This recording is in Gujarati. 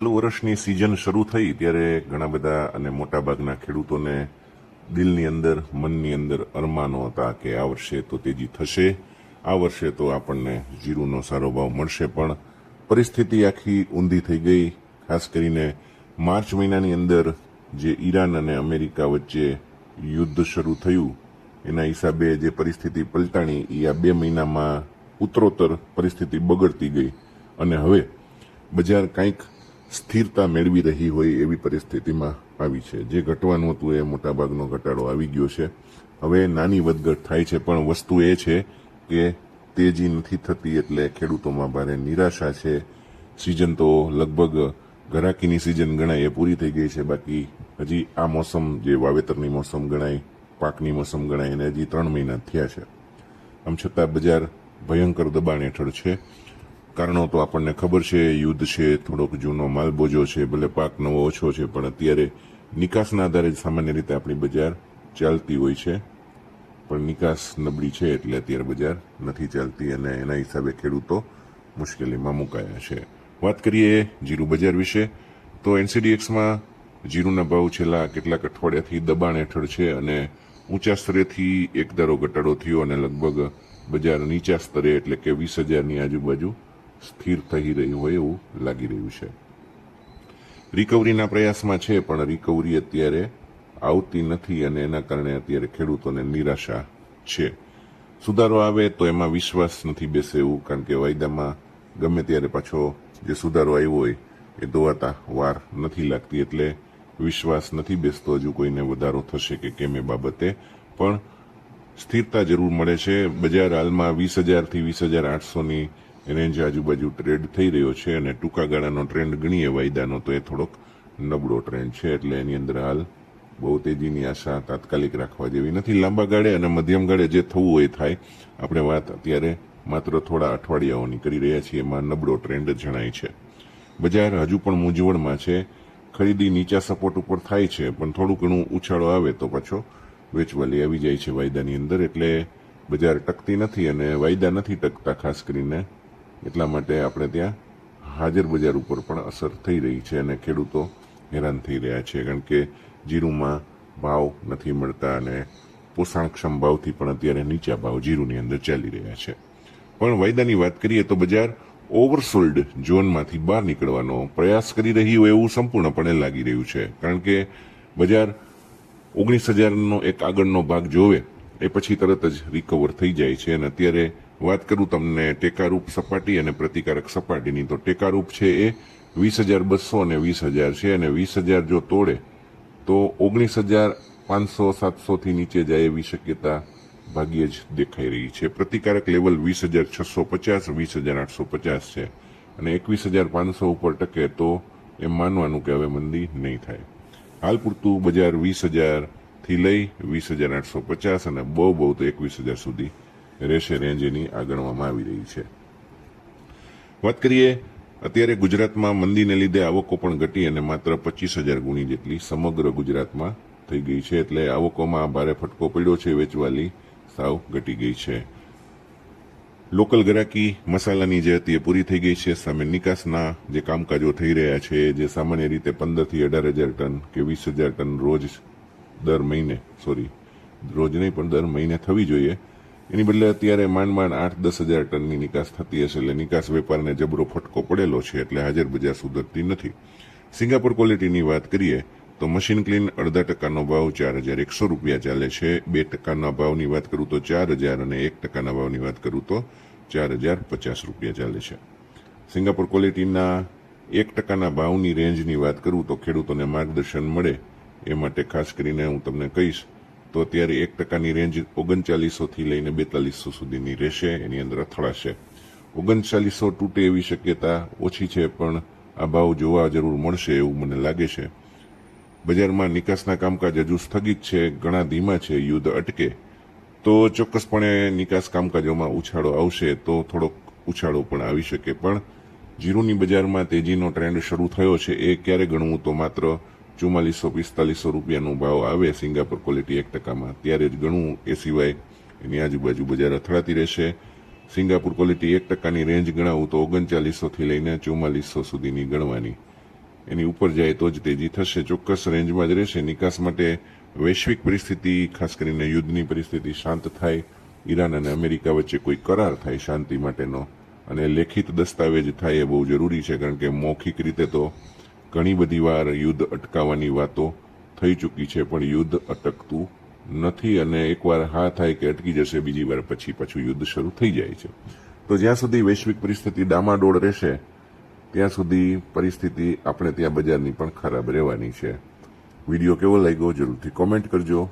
ચાલુ વર્ષની સિઝન શરૂ થઈ ત્યારે ઘણા બધા અને મોટાભાગના ખેડૂતોને દિલની અંદર મનની અંદર અરમાનો હતા કે આ વર્ષે તો તેજી થશે, આ વર્ષે તો આપણને જીરુનો સારો ભાવ મળશે. પણ પરિસ્થિતિ આખી ઊંધી થઈ ગઈ. ખાસ કરીને માર્ચ મહિનાની અંદર જે ઈરાન અને અમેરિકા વચ્ચે યુદ્ધ શરૂ થયું એના હિસાબે જે પરિસ્થિતિ પલટાણી એ આ 2 મહિનામાં ઉત્તરોત્તર પરિસ્થિતિ બગડતી ગઈ અને હવે બજાર કંઈક સ્થિરતા મેળવી રહી હોય એવી પરિસ્થિતિમાં આવી છે. જે ઘટવાનું હતું એ મોટાભાગનો ઘટાડો આવી ગયો છે. હવે નાની વધઘટ થાય છે, પણ વસ્તુ એ છે કે તેજી નથી થતી એટલે ખેડૂતોમાં ભારે નિરાશા છે. સિઝન તો લગભગ ઘરાકીની સિઝન ગણાય એ પૂરી થઈ ગઈ છે. બાકી હજી આ મોસમ જે વાવેતરની મોસમ ગણાય, પાકની મોસમ ગણાય, એને હજી 3 મહિના થયા છે. આમ છતાં બજાર ભયંકર દબાણ હેઠળ છે. કારણો તો આપણને ખબર છે, યુદ્ધ છે, થોડોક જૂનો માલ બોજો છે, ભલે પાક નવો ઓછો છે, પણ અત્યારે નિકાસના આધારે જ સામાન્ય રીતે આપણી બજાર ચાલતી હોય છે. પણ નિકાસ નબળી છે એટલે અત્યારે બજાર નથી ચાલતી અને એના હિસાબે ખેડૂતો મુશ્કેલીમાં મુકાયા છે. વાત કરીએ જીરું બજાર વિશે તો એનસીડીએક્સમાં જીરુના ભાવ છેલ્લા કેટલાક અઠવાડિયાથી દબાણ હેઠળ છે અને ઊંચા સ્તરેથી એક ધારો ઘટાડો થયો અને લગભગ બજાર નીચા સ્તરે એટલે કે 20,000ની આજુબાજુ સ્થિર થઈ રહ્યું હોય એવું લાગી રહ્યું છે. રિકવરીના પ્રયાસમાં છે, પણ રિકવરી અત્યારે આવતી નથી અને એના કારણે અત્યારે ખેડૂતોને નિરાશા છે. સુધારો આવે તો એમાં વિશ્વાસ નથી બેસે એવું, કારણ કે વાયદામાં ગમે ત્યારે પાછો જે સુધારો આવ્યો હોય એ ધોવાતા વાર નથી લાગતી, એટલે વિશ્વાસ નથી બેસતો હજુ કોઈને વધારો થશે કે કેમ એ બાબતે. પણ સ્થિરતા જરૂર મળે છે. બજાર હાલમાં 20,000 થી 20,800ની રેન્જ આજુબાજુ ટ્રેડ થઈ રહ્યો છે અને ટૂંકા ગાળાનો ટ્રેન્ડ ગણીએ વાયદાનો તો એ થોડોક નબળો ટ્રેન્ડ છે, એટલે એની અંદર હાલ બહુ તેજીની આશા તાત્કાલિક રાખવા જેવી નથી. લાંબા ગાળે અને મધ્યમ ગાળે જે થવું હોય થાય. આપણે વાત અત્યારે માત્ર થોડા અઠવાડિયાઓની કરી રહ્યા છીએ, એમાં નબળો ટ્રેન્ડ જણાય છે. બજાર હજુ પણ મૂંઝવણમાં છે. ખરીદી નીચા સપોર્ટ ઉપર થાય છે, પણ થોડું ઘણું ઉછાળો આવે તો પાછો વેચવાલી આવી જાય છે વાયદાની અંદર, એટલે બજાર ટકતી નથી અને વાયદા નથી ટકતા. ખાસ કરીને એટલા માટે આપણે ત્યાં હાજર બજાર ઉપર પણ અસર થઈ રહી છે અને ખેડૂતો હેરાન થઈ રહ્યા છે, કારણ કે જીરુમાં ભાવ નથી મળતા અને પોષણક્ષમ ભાવથી પણ અત્યારે નીચા ભાવ જીરુની અંદર ચાલી રહ્યા છે. પણ વાયદાની વાત કરીએ તો બજાર ઓવરસોલ્ડ ઝોનમાંથી બહાર નીકળવાનો પ્રયાસ કરી રહી હોય એવું સંપૂર્ણપણે લાગી રહ્યું છે, કારણ કે બજાર 19,000નો એક આગળનો ભાગ જોવે એ પછી તરત જ રિકવર થઈ જાય છે. અને અત્યારે વાત કરું તમને ટેકારૂપ સપાટી અને પ્રતિકારક સપાટીની, તો ટેકારૂપ છે એ 20,200 અને 20,000 છે અને 20,000 જો તોડે તો 19,500-700થી નીચે જાય એવી શક્યતા ભાગ્યે જ દેખાઈ રહી છે. પ્રતિકારક લેવલ 20,650, 20,850 છે અને 21,500 ઉપર ટકે તો એમ માનવાનું કે હવે મંદી નહીં થાય. હાલ પૂરતું બજાર 20,000થી લઈ 20,850 અને બહુ તો 21,000 સુધી રહેશે રેન્જ એની આ ગણવામાં આવી રહી છે. વાત કરીએ અત્યારે ગુજરાતમાં મંદીને લીધે આવકો પણ ઘટી અને માત્ર 25,000 ગુણી જેટલી સમગ્ર ગુજરાતમાં થઈ ગઈ છે, એટલે આવકોમાં ભારે ફટકો પડ્યો છે. વેચવાલી સાવ ઘટી ગઈ છે. લોકલ ગરાકી મસાલાની જે હતી એ પૂરી થઈ ગઈ છે. સામે નિકાસના જે કામકાજો થઈ રહ્યા છે, જે સામાન્ય રીતે 15,000 થી 18,000 ટન કે 20,000 ટન રોજ દર મહિને થવી જોઈએ, એની બદલે અત્યારે માંડ 8-10,000 ટનની નિકાસ થતી હશે, એટલે નિકાસ વેપારને જબરો ફટકો પડેલો છે, એટલે હાજર બજાર સુધરતી નથી. સિંગાપોર ક્વોલિટીની વાત કરીએ તો મશીન ક્લીન 0.5% ભાવ 4,100 રૂપિયા ચાલે છે. 2% ભાવની વાત કરું તો 4,000 અને 1% ભાવની વાત કરું તો 4,050 રૂપિયા ચાલે છે. સિંગાપોર ક્વોલિટીના 1% ભાવની રેન્જની વાત કરું તો ખેડૂતોને માર્ગદર્શન મળે એ માટે ખાસ કરીને હું તમને કહીશ તો અત્યારે 1%ની રેન્જ 3900થી લઈને 4200 સુધીની રહેશે. એની અંદર અથડાશે. 3900 તૂટે એવી શક્યતા ઓછી છે, પણ આ ભાવ જોવા જરૂર મળશે એવું મને લાગે છે. બજારમાં નિકાસના કામકાજ હજુ સ્થગિત છે, ઘણા ધીમા છે. યુદ્ધ અટકે તો ચોક્કસપણે નિકાસ કામકાજોમાં ઉછાળો આવશે, તો થોડોક ઉછાળો પણ આવી શકે. પણ જીરુની બજારમાં તેજીનો ટ્રેન્ડ શરૂ થયો છે એ ક્યારે ગણવું તો માત્ર 4400-4500 રૂપિયાનો ભાવ આવે સિંગાપોર ક્વોલિટી 1%માં ત્યારે જ ગણવું. એ સિવાય એની આજુબાજુ બજાર અથડાતી રહેશે. સિંગાપુર ક્વોલિટી 1%ની રેન્જ ગણાવું તો 3900થી લઈને 4400 સુધીની ગણવાની. એની ઉપર જાય તો જ તેજી થશે. ચોક્કસ રેન્જમાં જ રહેશે. નિકાસ માટે વૈશ્વિક પરિસ્થિતિ, ખાસ કરીને યુદ્ધની પરિસ્થિતિ શાંત થાય, ઈરાન અને અમેરિકા વચ્ચે કોઈ કરાર થાય શાંતિ માટેનો, અને લેખિત દસ્તાવેજ થાય એ બહુ જરૂરી છે. કારણ કે મૌખિક રીતે તો ઘણી બધી વાર યુદ્ધ અટકાવવાની વાતો થઈ ચૂકી છે, પણ યુદ્ધ અટકતું નથી, અને એકવાર હા થાય કે અટકી જશે, બીજી વાર પછી પાછું યુદ્ધ શરૂ થઈ જાય છે. તો જ્યાં સુધી વૈશ્વિક પરિસ્થિતિ ડામાડોળ રહેશે ત્યાં સુધી પરિસ્થિતિ આપણે ત્યાં બજારની પણ ખરાબ રહેવાની છે. વિડીયો કેવો લાગ્યો જરૂરથી કોમેન્ટ કરજો.